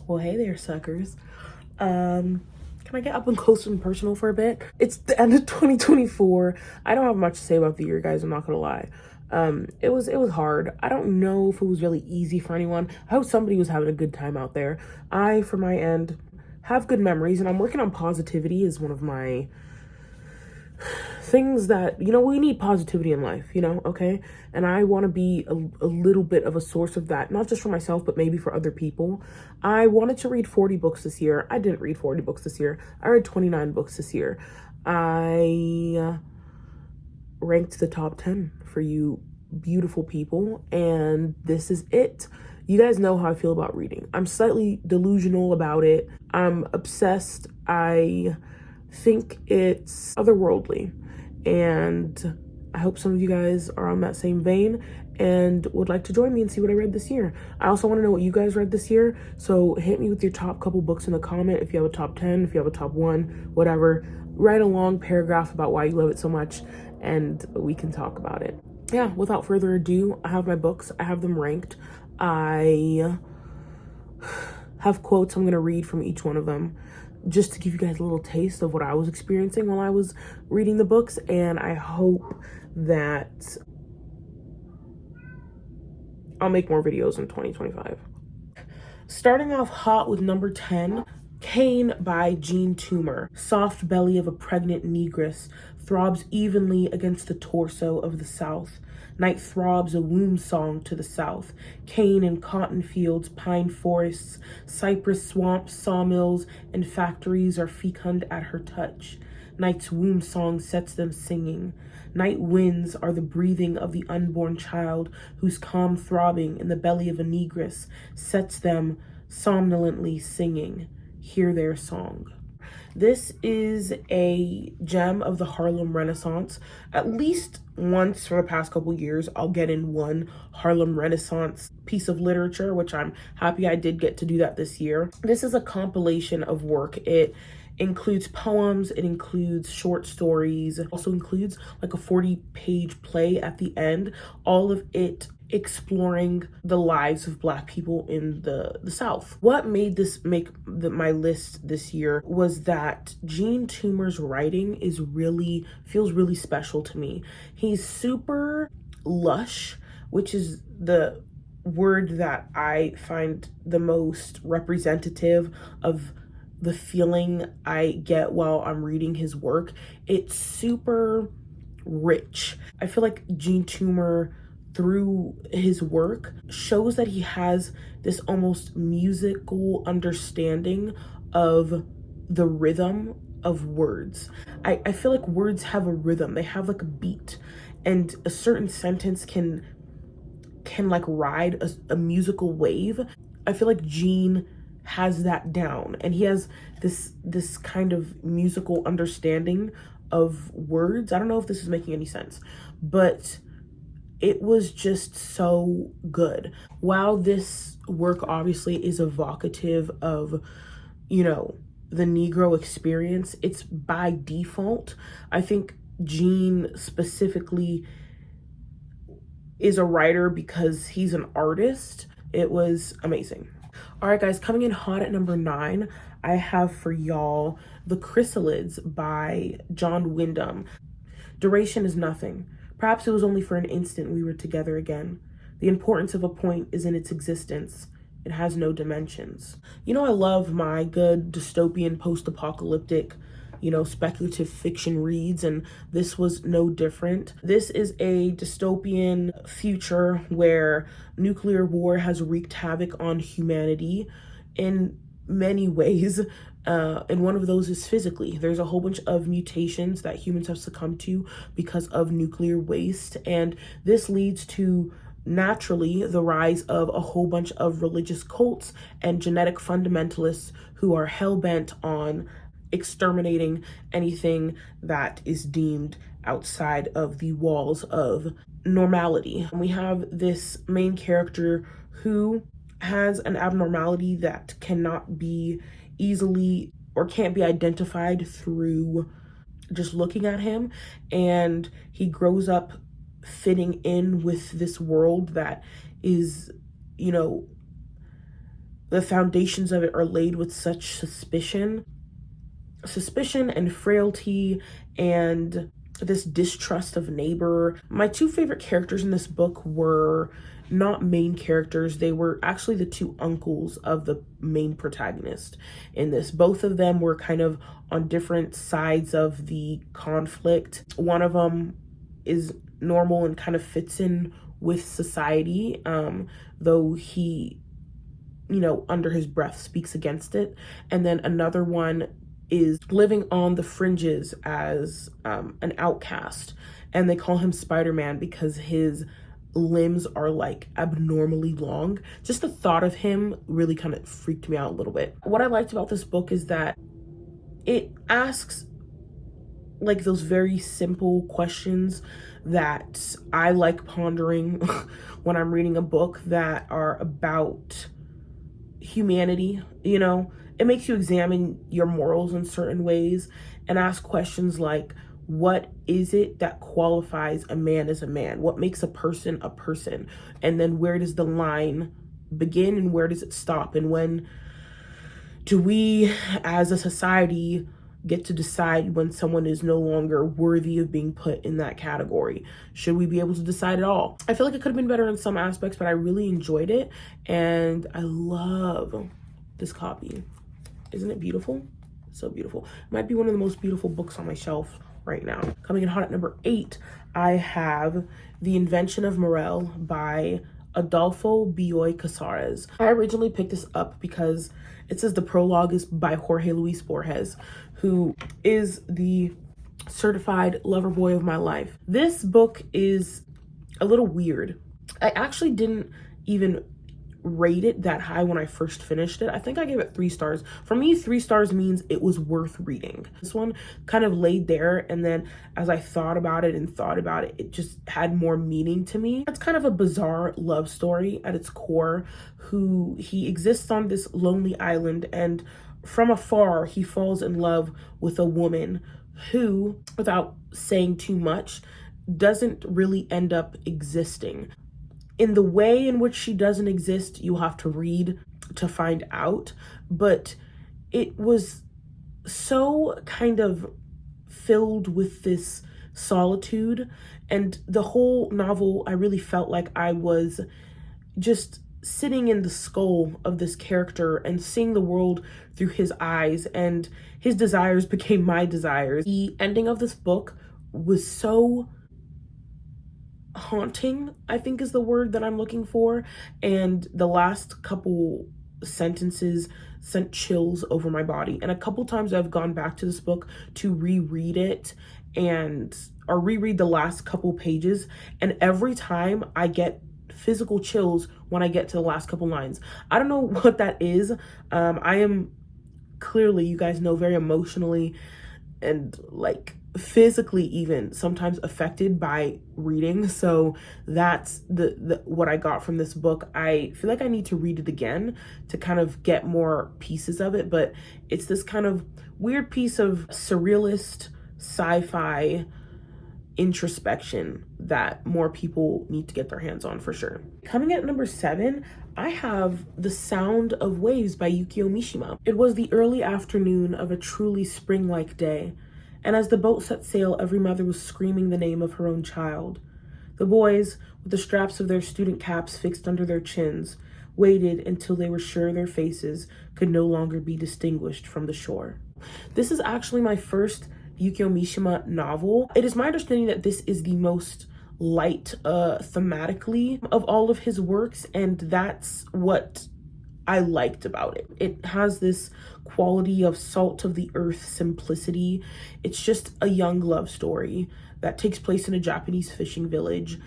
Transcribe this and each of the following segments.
Well, hey there, suckers. Can I get up and close and personal for a bit? It's the end of 2024. I don't have much to say about the year, guys. I'm not gonna lie. It was hard. I don't know if it was really easy for anyone. I hope somebody was having a good time out there. I, for my end, have good memories, and I'm working on positivity as one of my things that, we need positivity in life, okay? And I want to be a little bit of a source of that, not just for myself, but maybe for other people. I wanted to read 40 books this year. I didn't read 40 books this year. I read 29 books this year. I ranked the top 10 for you beautiful people, and this is it. You guys know how I feel about reading. I'm slightly delusional about it. I'm obsessed. I think it's otherworldly, and I hope some of you guys are on that same vein and would like to join me and see what I read this year. I also want to know what you guys read this year, so hit me with your top couple books in the comment. If you have a top 10, if you have a top 1, whatever, write a long paragraph about why you love it so much and we can talk about it. Yeah, without further ado, I have my books. I have them ranked. I have quotes I'm going to read from each one of them, just to give you guys a little taste of what I was experiencing while I was reading the books, and I hope that I'll make more videos in 2025. Starting off hot with number 10, Cain by Jean Toomer. Soft belly of a pregnant negress throbs evenly against the torso of the South. Night throbs a womb song to the south. Cane and cotton fields, pine forests, cypress swamps, sawmills, and factories are fecund at her touch. Night's womb song sets them singing. Night winds are the breathing of the unborn child, whose calm throbbing in the belly of a negress sets them somnolently singing. Hear their song. This is a gem of the Harlem Renaissance. At least once for the past couple years, I'll get in one Harlem Renaissance piece of literature, which I'm happy I did get to do that this year. This is a compilation of work. It includes poems, it includes short stories, it also includes like a 40-page play at the end, all of it exploring the lives of Black people in the South. What made this make my list this year was that Jean Toomer's writing feels really special to me. He's super lush, which is the word that I find the most representative of the feeling I get while I'm reading his work. It's super rich. I feel like Jean Toomer, through his work, shows that he has this almost musical understanding of the rhythm of words. I feel like words have a rhythm. They have like a beat, and a certain sentence can like ride a musical wave. I feel like Jean has that down, and he has this kind of musical understanding of words. I don't know if this is making any sense, but it was just so good. While this work obviously is evocative of, the Negro experience, it's by default. I think Jean specifically is a writer because he's an artist. It was amazing. All right, guys, coming in hot at number 9, I have for y'all The Chrysalids by John Wyndham. Duration is nothing. Perhaps it was only for an instant we were together again. The importance of a point is in its existence. It has no dimensions. I love my good dystopian post-apocalyptic, speculative fiction reads, and this was no different. This is a dystopian future where nuclear war has wreaked havoc on humanity in many ways. And one of those is physically. There's a whole bunch of mutations that humans have succumbed to because of nuclear waste, and this leads to naturally the rise of a whole bunch of religious cults and genetic fundamentalists who are hell-bent on exterminating anything that is deemed outside of the walls of normality. We have this main character who has an abnormality that cannot be easily or can't be identified through just looking at him, and he grows up fitting in with this world that is, the foundations of it are laid with such suspicion and frailty and this distrust of neighbor. My two favorite characters in this book were not main characters. They were actually the two uncles of the main protagonist in this. Both of them were kind of on different sides of the conflict. One of them is normal and kind of fits in with society, though he, under his breath speaks against it. And then another one is living on the fringes as an outcast, and they call him Spider-Man because his limbs are like abnormally long. Just the thought of him really kind of freaked me out a little bit. What I liked about this book is that it asks like those very simple questions that I like pondering when I'm reading a book that are about humanity. It makes you examine your morals in certain ways and ask questions like, what is it that qualifies a man as a man? What makes a person a person? And then where does the line begin and where does it stop? And when do we as a society get to decide when someone is no longer worthy of being put in that category? Should we be able to decide at all? I feel like it could have been better in some aspects, but I really enjoyed it, and I love this copy. Isn't it beautiful? So beautiful. Might be one of the most beautiful books on my shelf right now. Coming in hot at number 8, I have The Invention of Marcel by Adolfo Bioy Casares. I originally picked this up because it says the prologue is by Jorge Luis Borges, who is the certified lover boy of my life. This book is a little weird. I actually didn't even rate it that high when I first finished it. I think I gave it 3 stars. For me, 3 stars means it was worth reading. This one kind of laid there, and then as I thought about it, it just had more meaning to me. It's kind of a bizarre love story at its core. He exists on this lonely island, and from afar he falls in love with a woman who, without saying too much, doesn't really end up existing. In the way in which she doesn't exist, you have to read to find out, but it was so kind of filled with this solitude, and the whole novel, I really felt like I was just sitting in the skull of this character and seeing the world through his eyes, and his desires became my desires. The ending of this book was so haunting, I think is the word that I'm looking for, and the last couple sentences sent chills over my body. And a couple times I've gone back to this book to reread it or reread the last couple pages, and every time I get physical chills when I get to the last couple lines. I don't know what that is. I am clearly, you guys know, very emotionally and like physically even sometimes affected by reading, so that's the what I got from this book. I feel like I need to read it again to kind of get more pieces of it, but it's this kind of weird piece of surrealist sci-fi introspection that more people need to get their hands on for sure. Coming at number 7, I have The Sound of Waves by Yukio Mishima. It was the early afternoon of a truly spring-like day, and as the boat set sail, every mother was screaming the name of her own child. The boys, with the straps of their student caps fixed under their chins, waited until they were sure their faces could no longer be distinguished from the shore. This is actually my first Yukio Mishima novel. It is my understanding that this is the most light thematically of all of his works, and that's what I liked about it. It has this quality of salt of the earth simplicity. It's just a young love story that takes place in a Japanese fishing village.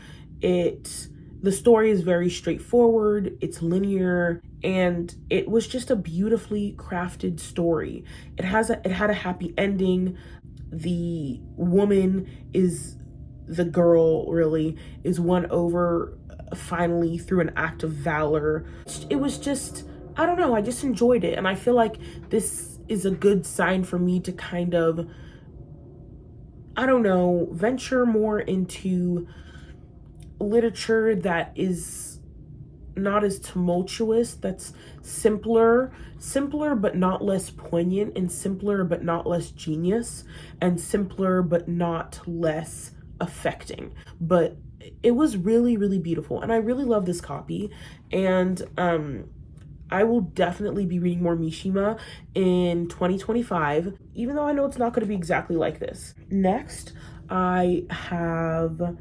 The story is very straightforward, it's linear, and it was just a beautifully crafted story. It had a happy ending. The woman the girl really is won over finally through an act of valor. It was just, I don't know, I just enjoyed it, and I feel like this is a good sign for me to kind of, I don't know, venture more into literature that is not as tumultuous, that's simpler but not less poignant, and simpler but not less genius, and simpler but not less affecting. But it was really, really beautiful, and I really love this copy. And I will definitely be reading more Mishima in 2025, even though I know it's not going to be exactly like this. Next, I have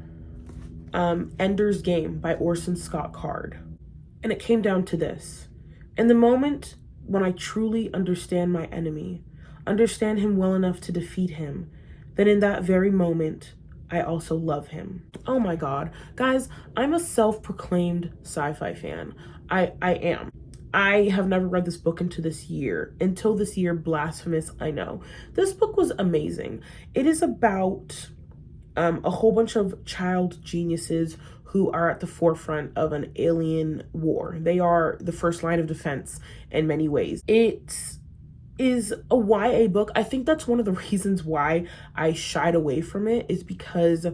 Ender's Game by Orson Scott Card. And it came down to this. In the moment when I truly understand my enemy, understand him well enough to defeat him, then in that very moment, I also love him. Oh my God. Guys, I'm a self-proclaimed sci-fi fan. I am. I have never read this book until this year. Blasphemous, I know. This book was amazing. It is about a whole bunch of child geniuses who are at the forefront of an alien war. They are the first line of defense in many ways. It is a YA book. I think that's one of the reasons why I shied away from it, is because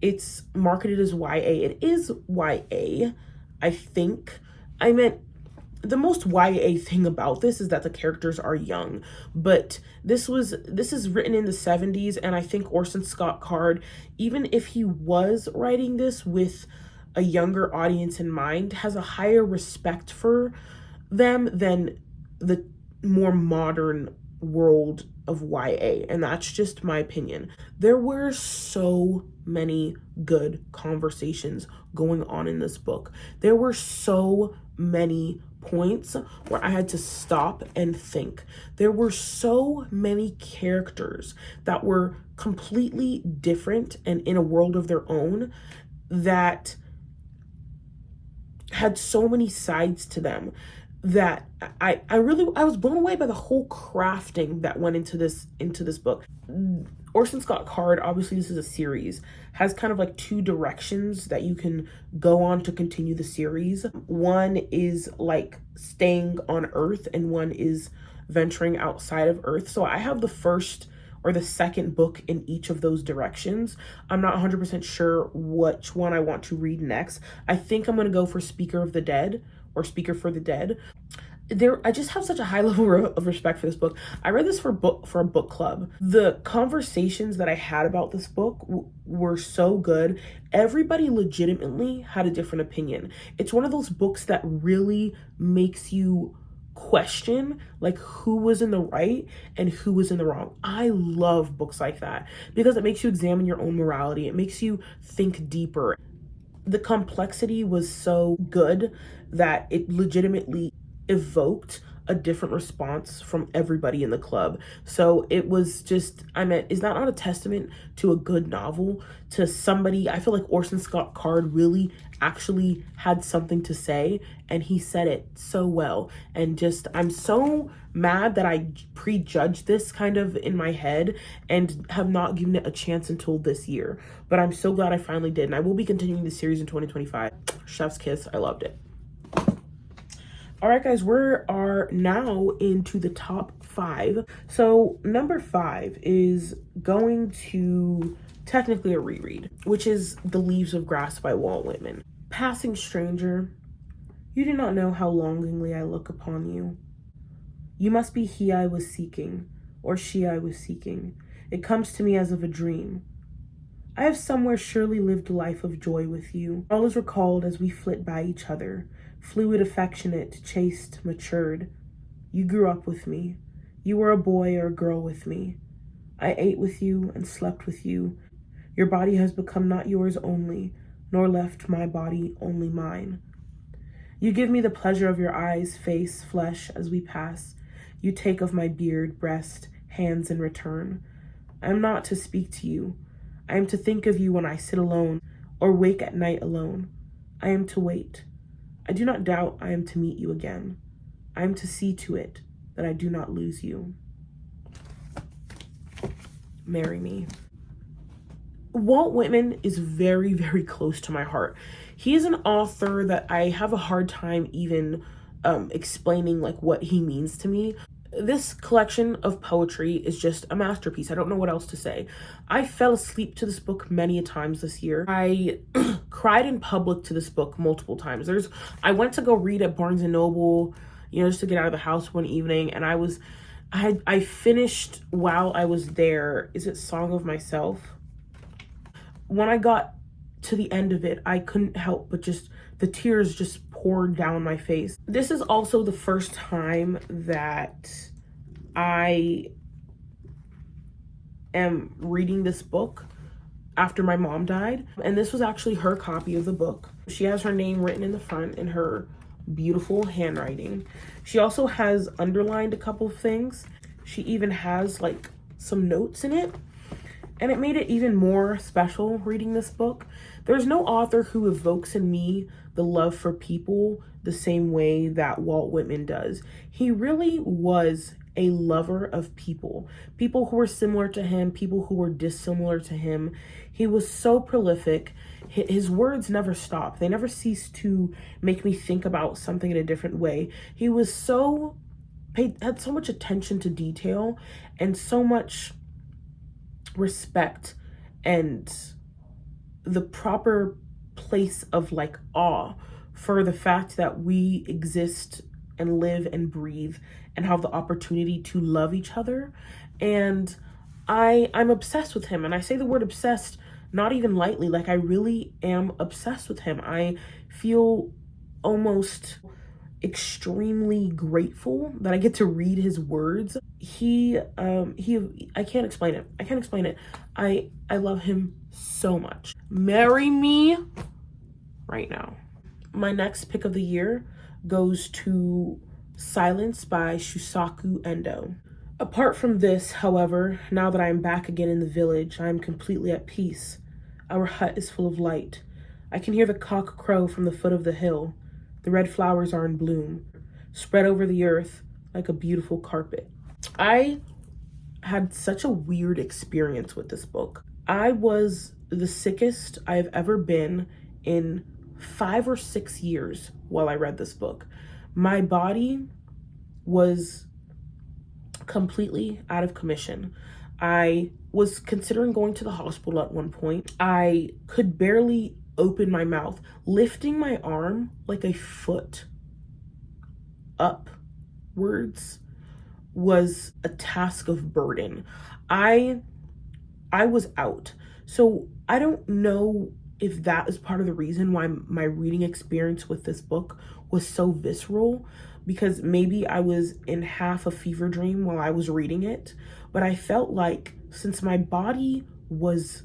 it's marketed as YA. It is YA, I think. I meant, the most YA thing about this is that the characters are young, but this is written in the 70s, and I think Orson Scott Card, even if he was writing this with a younger audience in mind, has a higher respect for them than the more modern world of YA, and that's just my opinion. There were so many good conversations going on in this book. There were so many points where I had to stop and think. There were so many characters that were completely different and in a world of their own, that had so many sides to them, that I was blown away by the whole crafting that went into this book. Orson Scott Card, obviously this is a series, has kind of like two directions that you can go on to continue the series. One is like staying on Earth, and one is venturing outside of Earth. So I have the first or the second book in each of those directions. I'm not 100% sure which one I want to read next. I think I'm going to go for Speaker of the Dead, or Speaker for the Dead. I just have such a high level of respect for this book. I read this for a book club. The conversations that I had about this book were so good. Everybody legitimately had a different opinion. It's one of those books that really makes you question like who was in the right and who was in the wrong. I love books like that because it makes you examine your own morality. It makes you think deeper. The complexity was so good that it legitimately evoked a different response from everybody in the club. So it was just, is that not a testament to a good novel, to somebody? I feel like Orson Scott Card really actually had something to say, and he said it so well. And just, I'm so mad that I prejudged this kind of in my head and have not given it a chance until this year. But I'm so glad I finally did, and I will be continuing the series in 2025. Chef's kiss, I loved it. All right, guys, we are now into the top 5. So number 5 is going to technically a reread, which is The Leaves of Grass by Walt Whitman. Passing stranger, you do not know how longingly I look upon you. You must be he I was seeking, or she I was seeking. It comes to me as of a dream. I have somewhere surely lived a life of joy with you. All is recalled as we flit by each other. Fluid, affectionate, chaste, matured. You grew up with me. You were a boy or a girl with me. I ate with you and slept with you. Your body has become not yours only, nor left my body only mine. You give me the pleasure of your eyes, face, flesh as we pass. You take of my beard, breast, hands in return. I am not to speak to you. I am to think of you when I sit alone or wake at night alone. I am to wait. I do not doubt I am to meet you again. I am to see to it that I do not lose you. Marry me. Walt Whitman is very, very close to my heart. He is an author that I have a hard time even explaining like what he means to me. This collection of poetry is just a masterpiece. I don't know what else to say. I fell asleep to this book many a times this year. I cried in public to this book multiple times. I went to go read at Barnes and Noble, just to get out of the house one evening, and I finished while I was there. Is it Song of Myself? When I got to the end of it, I couldn't help but the tears just poured down my face. This is also the first time that I am reading this book after my mom died. And this was actually her copy of the book. She has her name written in the front in her beautiful handwriting. She also has underlined a couple of things. She even has like some notes in it. And it made it even more special reading this book. There's no author who evokes in me the love for people the same way that Walt Whitman does. He really was a lover of people who were similar to him, people who were dissimilar to him. He was so prolific. His words never stopped. They never ceased to make me think about something in a different way. He was had so much attention to detail and so much respect and the proper place of like awe for the fact that we exist and live and breathe and have the opportunity to love each other. And I'm obsessed with him. And I say the word obsessed not even lightly. Like, I really am obsessed with him. I feel almost extremely grateful that I get to read his words. I can't explain it. I love him so much. Marry me right now. My next pick of the year goes to Silence by Shusaku Endo. Apart from this, however, now that I am back again in the village, I am completely at peace. Our hut is full of light. I can hear the cock crow from the foot of the hill. The red flowers are in bloom, spread over the earth like a beautiful carpet. I had such a weird experience with this book. I was the sickest I've ever been in 5 or 6 years while I read this book. My body was completely out of commission. I was considering going to the hospital at one point. I could barely open my mouth. Lifting my arm like a foot upwards was a task of burden. I was out. So I don't know if that is part of the reason why my reading experience with this book was so visceral, because maybe I was in half a fever dream while I was reading it, but I felt like since my body was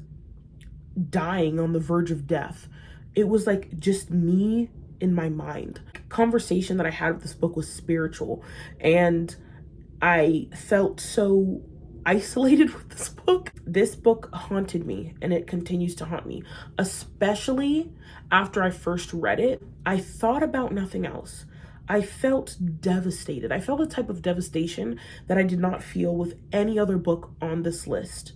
dying on the verge of death, it was like just me in my mind. Conversation that I had with this book was spiritual, and I felt so isolated with this book. This book haunted me, and it continues to haunt me, especially after I first read it. I thought about nothing else. I felt devastated. I felt a type of devastation that I did not feel with any other book on this list.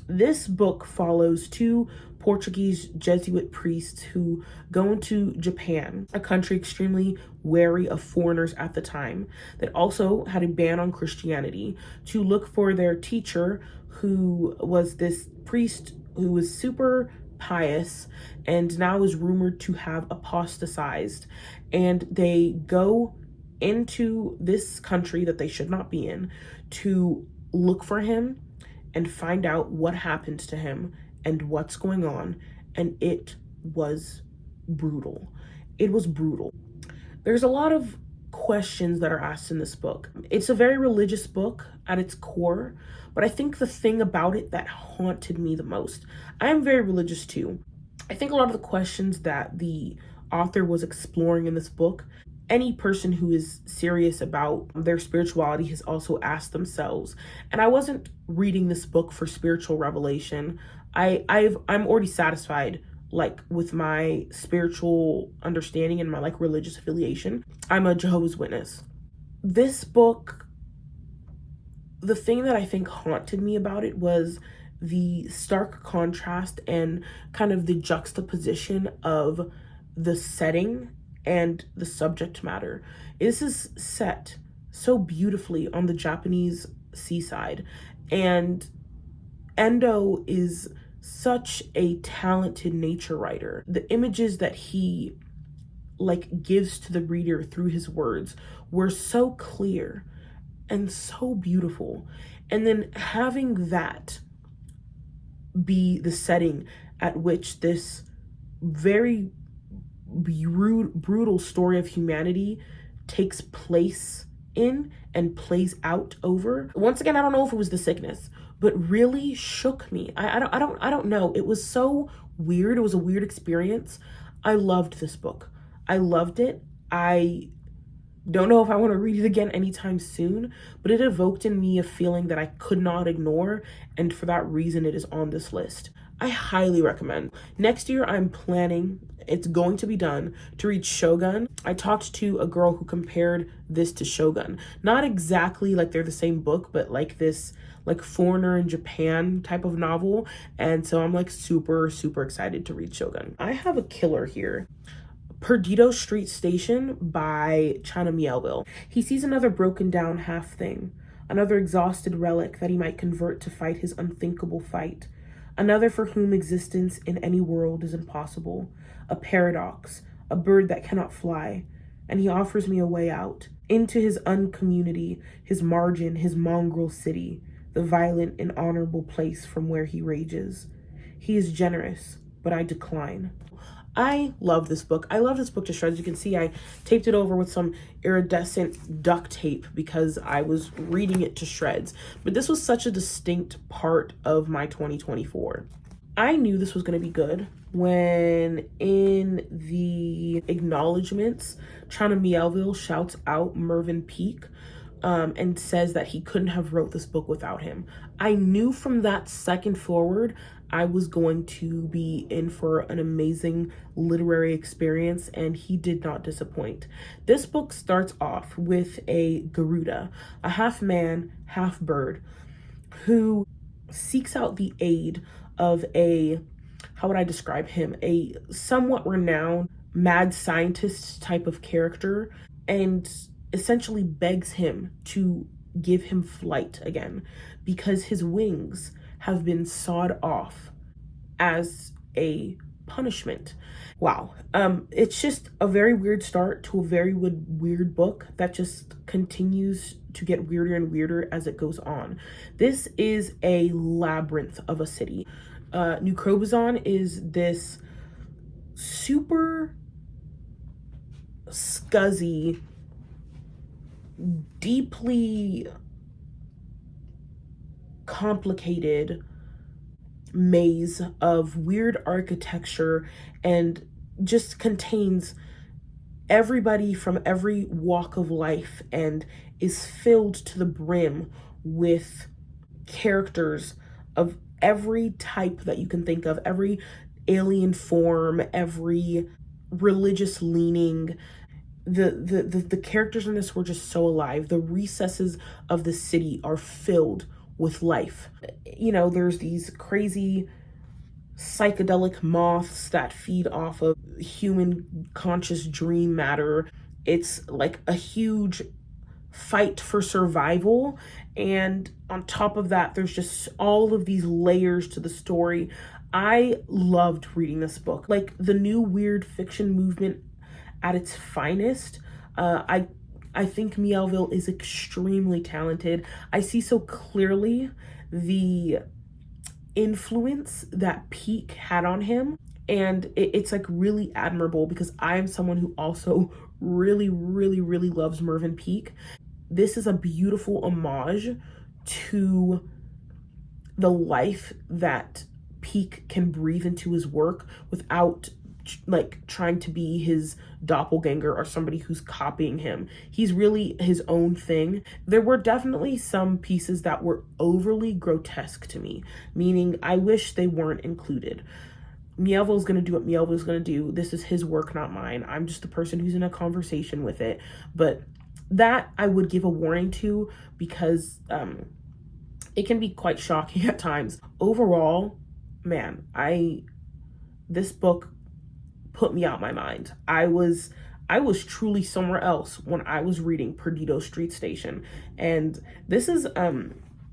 This book follows 2 Portuguese Jesuit priests who go into Japan, a country extremely wary of foreigners at the time, that also had a ban on Christianity, to look for their teacher, who was this priest who was super pious and now is rumored to have apostatized. And they go into this country that they should not be in to look for him and find out what happened to him and what's going on. And it was brutal. It was brutal. There's a lot of questions that are asked in this book. It's a very religious book at its core, but I think the thing about it that haunted me the most, I am very religious too. I think a lot of the questions that the author was exploring in this book, any person who is serious about their spirituality has also asked themselves. And I wasn't reading this book for spiritual revelation. I'm already satisfied like with my spiritual understanding and my like religious affiliation. I'm a Jehovah's Witness. This book, the thing that I think haunted me about it was the stark contrast and kind of the juxtaposition of the setting and the subject matter. This is set so beautifully on the Japanese seaside. And Endo is such a talented nature writer. The images that he like gives to the reader through his words were so clear and so beautiful. And then having that be the setting at which this very brutal story of humanity takes place in and plays out over. Once again, I don't know if it was the sickness, but really shook me. I don't know. It was so weird. It was a weird experience. I loved this book. I loved it. I don't know if I want to read it again anytime soon, but it evoked in me a feeling that I could not ignore, and for that reason it is on this list. I highly recommend. Next year I'm planning, it's going to be done, to read Shogun. I talked to a girl who compared this to Shogun. Not exactly like they're the same book, but like this like foreigner in Japan type of novel, and so I'm like super excited to read Shogun. I have a killer here. Perdido Street Station by China Miéville. He sees another broken down half thing, another exhausted relic that he might convert to fight his unthinkable fight, another for whom existence in any world is impossible, a paradox, a bird that cannot fly, and he offers me a way out, into his uncommunity, his margin, his mongrel city, the violent and honorable place from where he rages. He is generous, but I decline. I love this book. I love this book to shreds. You can see I taped it over with some iridescent duct tape because I was reading it to shreds. But this was such a distinct part of my 2024. I knew this was going to be good when in the acknowledgements, China Miéville shouts out Mervyn Peake and says that he couldn't have wrote this book without him. I knew from that second forward I was going to be in for an amazing literary experience, and he did not disappoint. This book starts off with a Garuda, a half man, half bird, who seeks out the aid of a, how would I describe him, a somewhat renowned mad scientist type of character, and essentially begs him to give him flight again because his wings have been sawed off as a punishment. Wow. It's just a very weird start to a very weird book that just continues to get weirder and weirder as it goes on. This is a labyrinth of a city. New Crobuzon is this super scuzzy, deeply complicated maze of weird architecture, and just contains everybody from every walk of life and is filled to the brim with characters of every type that you can think of, every alien form, every religious leaning. The characters in this were just so alive. The recesses of the city are filled with life. You know, there's these crazy psychedelic moths that feed off of human conscious dream matter. It's like a huge fight for survival, and on top of that there's just all of these layers to the story. I loved reading this book, like the new weird fiction movement at its finest. I think Miéville is extremely talented. I see so clearly the influence that Peake had on him, and it's like really admirable because I am someone who also really loves Mervyn Peake. This is a beautiful homage to the life that Peake can breathe into his work without like trying to be his doppelganger or somebody who's copying him. He's really his own thing. There were definitely some pieces that were overly grotesque to me, meaning I wish they weren't included. Miéville's gonna do what Miéville's gonna do. This is his work, not mine. I'm just the person who's in a conversation with it. But that I would give a warning to, because it can be quite shocking at times. Overall, man, this book put me out my mind. I was I was truly somewhere else when I was reading Perdido Street Station. And this is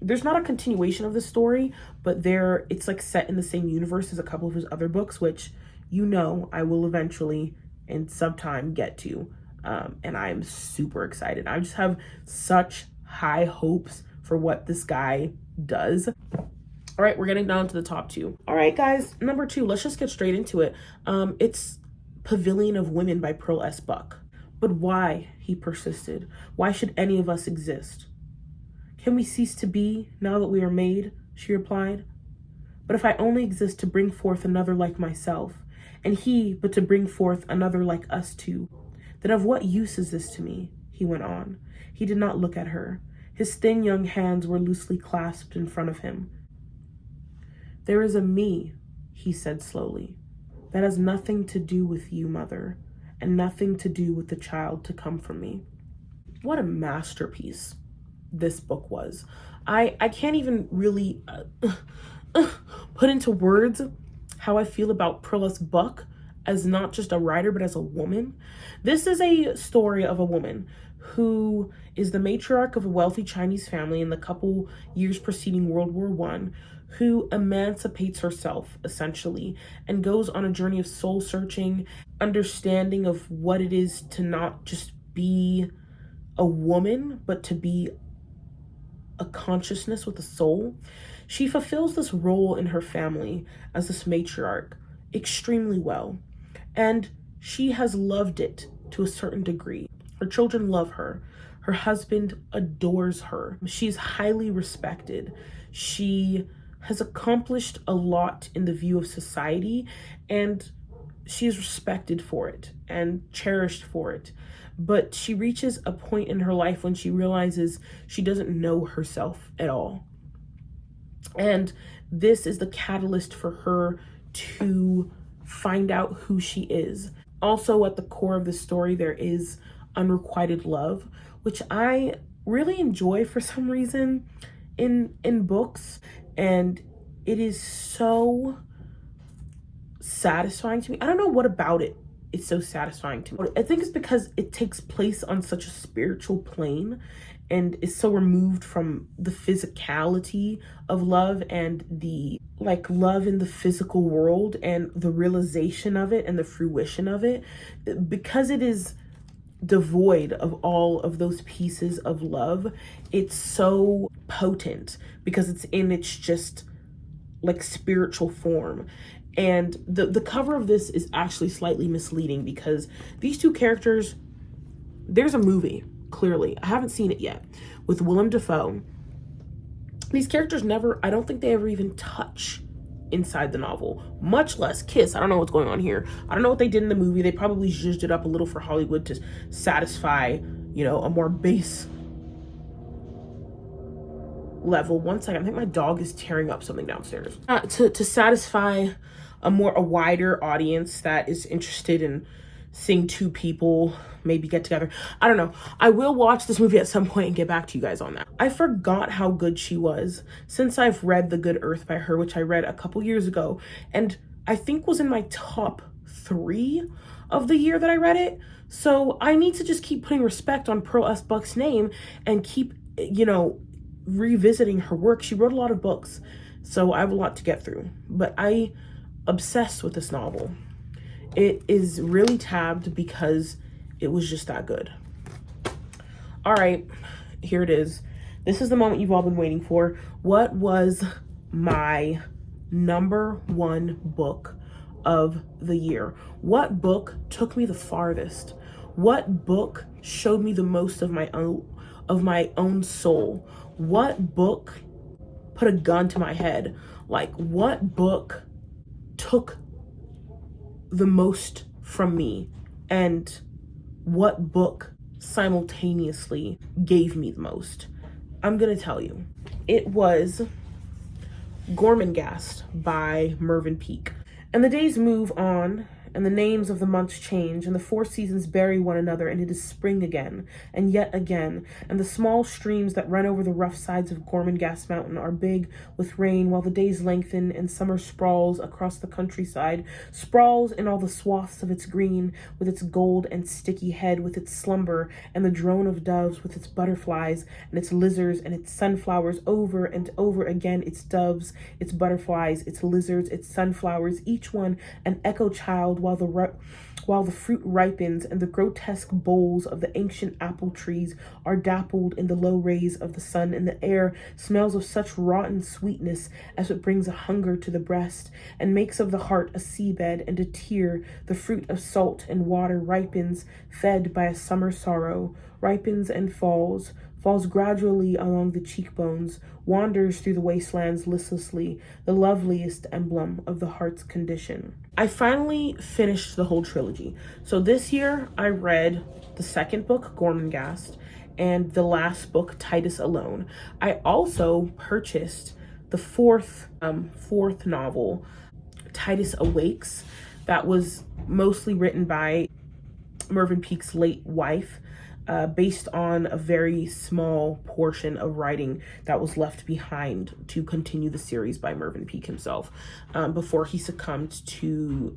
there's not a continuation of the story, but it's like set in the same universe as a couple of his other books, which I will eventually in some time get to. And I am super excited. I just have such high hopes for what this guy does. All right, we're getting down to the top 2. All right, guys, number 2, let's just get straight into it. It's Pavilion of Women by Pearl S. Buck. But why? He persisted. Why should any of us exist? Can we cease to be now that we are made? She replied. But if I only exist to bring forth another like myself, and he but to bring forth another like us two, then of what use is this to me? He went on. He did not look at her. His thin young hands were loosely clasped in front of him. There is a me, he said slowly, that has nothing to do with you, mother, and nothing to do with the child to come from me. What a masterpiece this book was. I can't even really put into words how I feel about Pearl S. Buck as not just a writer, but as a woman. This is a story of a woman who is the matriarch of a wealthy Chinese family in the couple years preceding World War I, who emancipates herself, essentially, and goes on a journey of soul-searching, understanding of what it is to not just be a woman, but to be a consciousness with a soul. She fulfills this role in her family as this matriarch extremely well, and she has loved it to a certain degree. Her children love her. Her husband adores her. She's highly respected. She has accomplished a lot in the view of society, and she is respected for it and cherished for it. But she reaches a point in her life when she realizes she doesn't know herself at all. And this is the catalyst for her to find out who she is. Also, at the core of the story, there is unrequited love, which I really enjoy for some reason in books. And it is so satisfying to me. I don't know what about it is so satisfying to me. I think it's because it takes place on such a spiritual plane and is so removed from the physicality of love and the love in the physical world and the realization of it and the fruition of it, because it is devoid of all of those pieces of love. It's so potent because it's in its just spiritual form. And the cover of this is actually slightly misleading because these two characters, there's a movie, clearly, I haven't seen it yet, with Willem Dafoe. These characters I don't think they ever even touch inside the novel, much less kiss. I don't know what's going on here. I don't know what they did in the movie. They probably zhuzhed it up a little for Hollywood to satisfy, a more base level. One second, I think my dog is tearing up something downstairs. To satisfy a wider audience that is interested in seeing two people maybe get together. I don't know. I will watch this movie at some point and get back to you guys on that. I forgot how good she was since I've read The Good Earth by her, which I read a couple years ago, and I think was in my top 3 of the year that I read it. So I need to just keep putting respect on Pearl S. Buck's name and keep, revisiting her work. She wrote a lot of books, so I have a lot to get through, but I obsessed with this novel. It is really tabbed because it was just that good. All right, here it is. This is the moment you've all been waiting for. What was my number 1 book of the year? What book took me the farthest? What book showed me the most of my own soul? What book put a gun to my head? What book took the most from me? And what book simultaneously gave me the most? I'm gonna tell you. It was Gorman Gast by Mervyn Peake. And the days move on, and the names of the months change, and the four seasons bury one another, and it is spring again, and yet again, and the small streams that run over the rough sides of Gorman Gast Mountain are big with rain, while the days lengthen, and summer sprawls across the countryside, sprawls in all the swaths of its green, with its gold and sticky head, with its slumber, and the drone of doves, with its butterflies, and its lizards, and its sunflowers, over and over again, its doves, its butterflies, its lizards, its sunflowers, each one an echo child, while the fruit ripens, and the grotesque boles of the ancient apple trees are dappled in the low rays of the sun, and the air smells of such rotten sweetness as it brings a hunger to the breast, and makes of the heart a seabed and a tear. The fruit of salt and water ripens, fed by a summer sorrow, ripens and falls gradually along the cheekbones, wanders through the wastelands listlessly, the loveliest emblem of the heart's condition. I finally finished the whole trilogy. So this year I read the second book, Gorman Gast, and the last book, Titus Alone. I also purchased the fourth novel, Titus Awakes, that was mostly written by Mervyn Peake's late wife, based on a very small portion of writing that was left behind to continue the series by Mervyn Peake himself, before he succumbed to,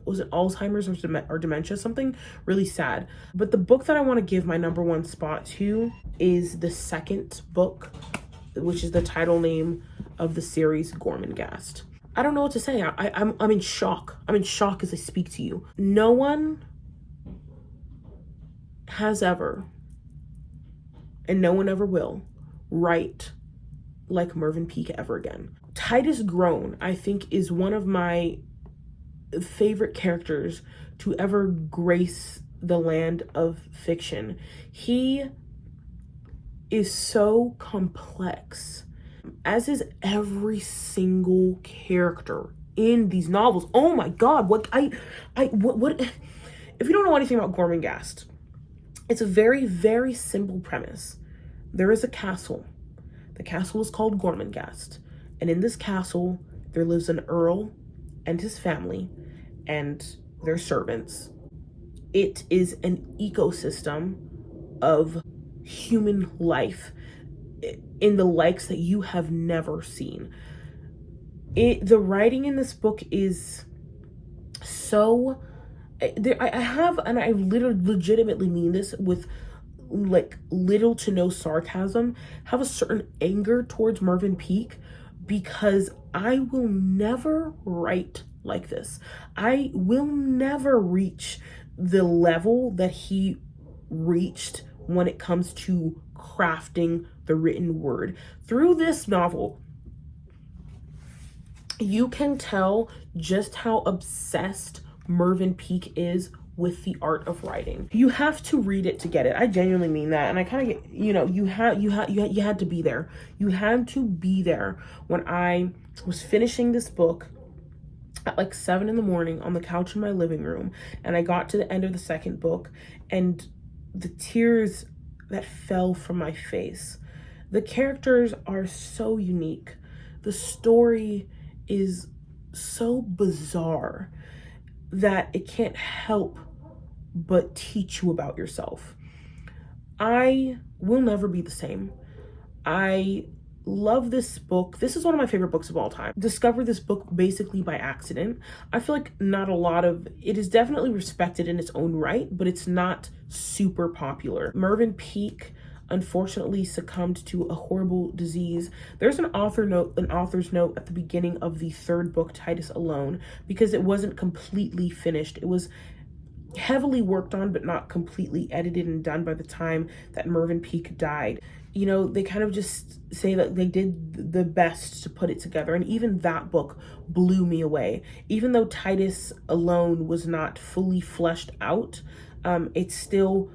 was it Alzheimer's or dementia, something really sad. But the book that I want to give my number one spot to is the second book, which is the title name of the series, Gorman Gast. I don't know what to say. I'm in shock. I'm in shock as I speak to you. No one has ever, and no one ever will, write like Mervyn Peake ever again. Titus Grown, I think, is one of my favorite characters to ever grace the land of fiction. He is so complex, as is every single character in these novels. Oh my God, what if you don't know anything about Gorman Gast, it's a very, very simple premise. There is a castle. The castle is called Gorman Gast. And in this castle, there lives an earl and his family and their servants. It is an ecosystem of human life in the likes that you have never seen. The writing in this book is so... I literally legitimately mean this with like little to no sarcasm, have a certain anger towards Mervyn Peake, because I will never write like this. I will never reach the level that he reached when it comes to crafting the written word. Through this novel, you can tell just how obsessed Mervyn Peake is with the art of writing. You have to read it to get it. I genuinely mean that. And I kind of get, you had to be there. You had to be there when I was finishing this book at like 7 a.m. on the couch in my living room, and I got to the end of the second book, and the tears that fell from my face. The characters are so unique. The story is so bizarre that it can't help but teach you about yourself. I will never be the same. I love this book. This is one of my favorite books of all time. Discovered this book basically by accident. I feel like it is definitely respected in its own right, but it's not super popular. Mervyn Peake unfortunately succumbed to a horrible disease. There's an author's note at the beginning of the third book, Titus Alone, because it wasn't completely finished. It was heavily worked on, but not completely edited and done by the time that Mervyn Peake died. They kind of just say that they did the best to put it together. And even that book blew me away. Even though Titus Alone was not fully fleshed out, it's still,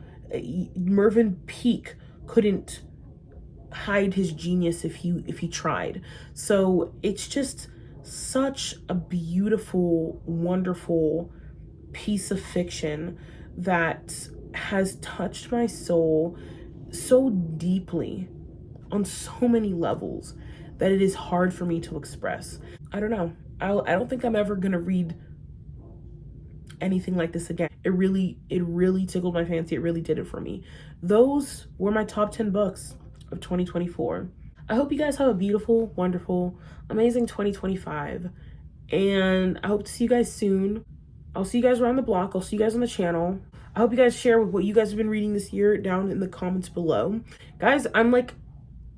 Mervyn Peake couldn't hide his genius if he tried. So it's just such a beautiful, wonderful piece of fiction that has touched my soul so deeply on so many levels that it is hard for me to express. I don't know. I don't think I'm ever gonna read anything like this again. It really tickled my fancy. It really did it for me. Those were my top 10 books of 2024. I hope you guys have a beautiful, wonderful, amazing 2025. And I hope to see you guys soon. I'll see you guys around the block. I'll see you guys on the channel. I hope you guys share what you guys have been reading this year down in the comments below. Guys, I'm like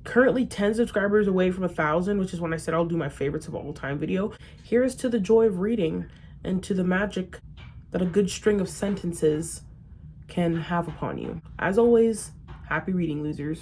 currently 10 subscribers away from 1,000, which is when I said I'll do my favorites of all time video. Here's to the joy of reading and to the magic that a good string of sentences can have upon you. As always, happy reading, losers.